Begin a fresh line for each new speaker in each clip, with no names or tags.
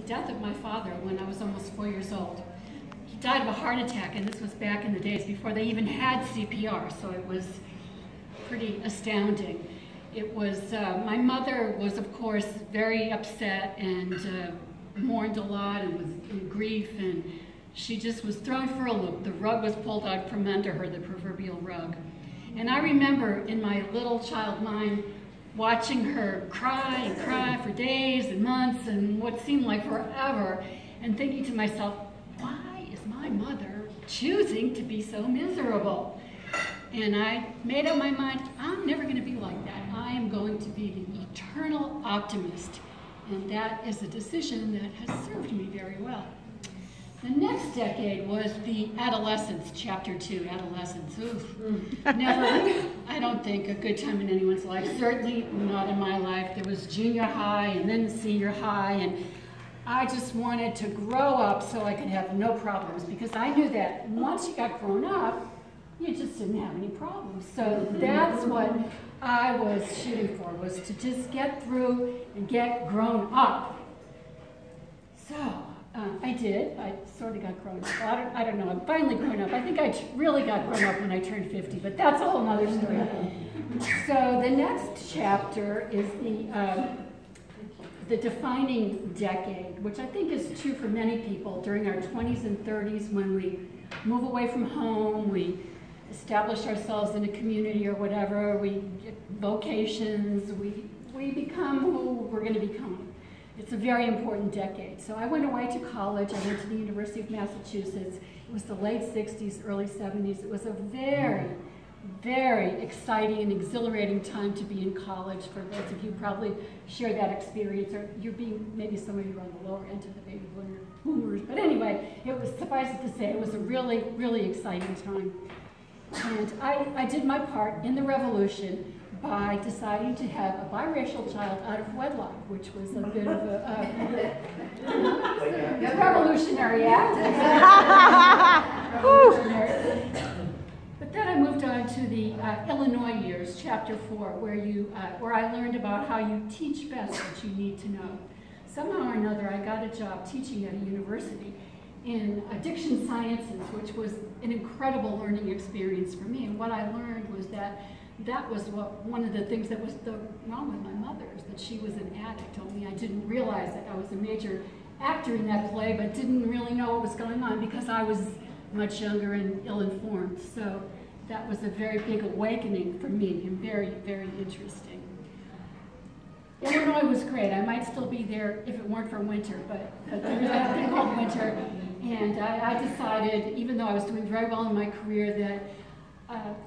death of my father when I was almost 4 years old. He died of a heart attack, and this was back in the days before they even had CPR, so it was pretty astounding. It was, my mother was, of course, very upset and mourned a lot and was in grief, and she just was thrown for a loop. The rug was pulled out from under her, the proverbial rug. And I remember in my little child mind watching her cry and cry for days and months and what seemed like forever, and thinking to myself, why is my mother choosing to be so miserable? And I made up my mind, I'm never going to be like that. I am going to be the eternal optimist. And that is a decision that has served me very well. The next decade was the adolescence, chapter 2, adolescence. Oof. Never, I don't think, a good time in anyone's life. Certainly not in my life. There was junior high and then senior high, and I just wanted to grow up so I could have no problems, because I knew that once you got grown up, you just didn't have any problems. So that's what I was shooting for, was to just get through and get grown up. So I did. I sort of got grown up. I don't know. I'm finally grown up. I think I really got grown up when I turned 50, but that's a whole other story. So the next chapter is the defining decade, which I think is true for many people during our 20s and 30s, when we move away from home, we establish ourselves in a community or whatever, we get vocations, we become who we're going to become. It's a very important decade. So I went away to college. I went to the University of Massachusetts. It was the late 60s, early 70s. It was a very, very exciting and exhilarating time to be in college. For those of you who probably share that experience, or you're being, maybe some of you are on the lower end of the baby boomers. But anyway, it was, suffice it to say, it was a really, really exciting time. And I did my part in the revolution by deciding to have a biracial child out of wedlock, which was a bit of a revolutionary act. But then I moved on to the Illinois years, chapter 4, where I learned about how you teach best what you need to know. Somehow or another, I got a job teaching at a university in addiction sciences, which was an incredible learning experience for me. And what I learned was that was one of the things that was wrong with my mother, is that she was an addict. Only I didn't realize that. I was a major actor in that play, but didn't really know what was going on because I was much younger and ill-informed. So that was a very big awakening for me, and very, very interesting. Illinois was great. I might still be there if it weren't for winter, but there was that thing called winter. And I decided, even though I was doing very well in my career, that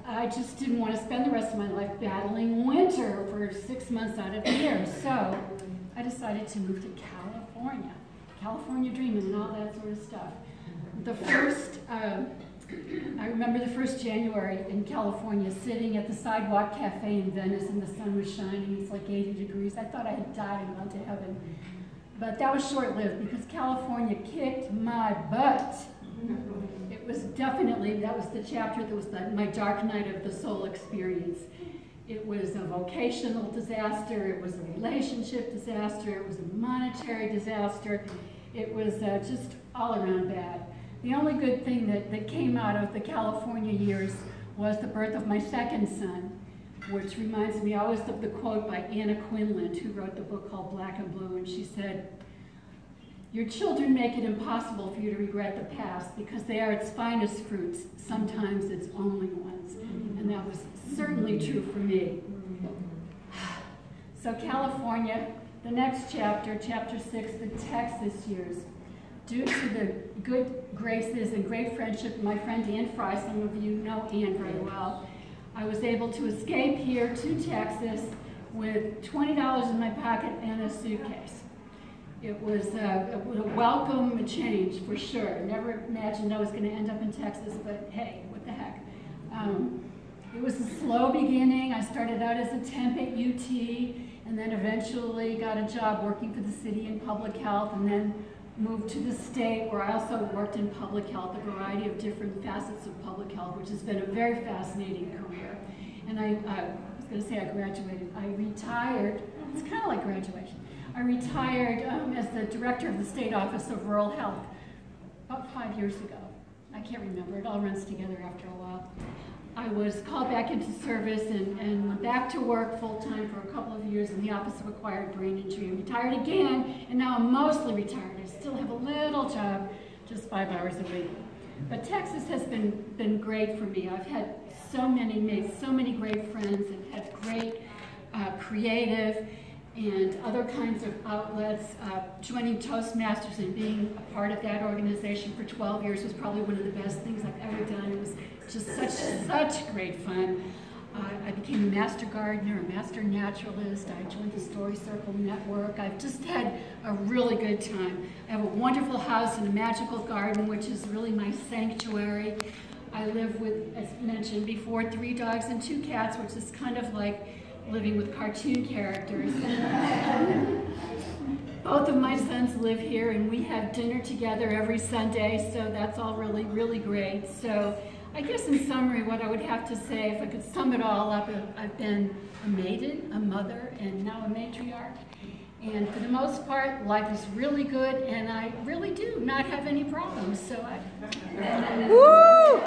I just didn't want to spend the rest of my life battling winter for 6 months out of the year. So I decided to move to California dreaming and all that sort of stuff. The first, I remember the first January in California, sitting at the Sidewalk Cafe in Venice, and the sun was shining. It's like 80 degrees. I thought I had died and gone to heaven. But that was short-lived, because California kicked my butt. It was definitely, that was the chapter that was my dark night of the soul experience. It was a vocational disaster, it was a relationship disaster, it was a monetary disaster. It was just all around bad. The only good thing that came out of the California years was the birth of my second son, which reminds me always of the quote by Anna Quinlan, who wrote the book called Black and Blue, and she said, "Your children make it impossible for you to regret the past, because they are its finest fruits, sometimes its only ones." And that was certainly true for me. So California, the next chapter, chapter 6, the Texas years. Due to the good graces and great friendship of my friend Ann Fry, some of you know Ann very well, I was able to escape here to Texas with $20 in my pocket and a suitcase. It was a welcome change, for sure. Never imagined I was going to end up in Texas, but hey, what the heck. It was a slow beginning. I started out as a temp at UT, and then eventually got a job working for the city in public health, and then moved to the state, where I also worked in public health, a variety of different facets of public health, which has been a very fascinating career. And I was going to say I graduated. I retired. It's kind of like graduation. I I retired as the director of the State Office of Rural Health about 5 years ago. I can't remember, it all runs together after a while. I was called back into service and went back to work full-time for a couple of years in the Office of Acquired Brain Injury. I retired again, and now I'm mostly retired. I still have a little job, just 5 hours a week. But Texas has been great for me. I've had made so many great friends and had great creative and other kinds of outlets. Joining Toastmasters and being a part of that organization for 12 years was probably one of the best things I've ever done. It was just such great fun. I became a master gardener, a master naturalist. I joined the Story Circle network. I've just had a really good time. I have a wonderful house and a magical garden, which is really my sanctuary. I live with, as mentioned before, 3 dogs and 2 cats, which is kind of like living with cartoon characters. Both of my sons live here, and we have dinner together every Sunday, so that's all really, really great. So I guess in summary, what I would have to say, if I could sum it all up, I've been a maiden, a mother, and now a matriarch. And for the most part, life is really good, and I really do not have any problems. So
Woo!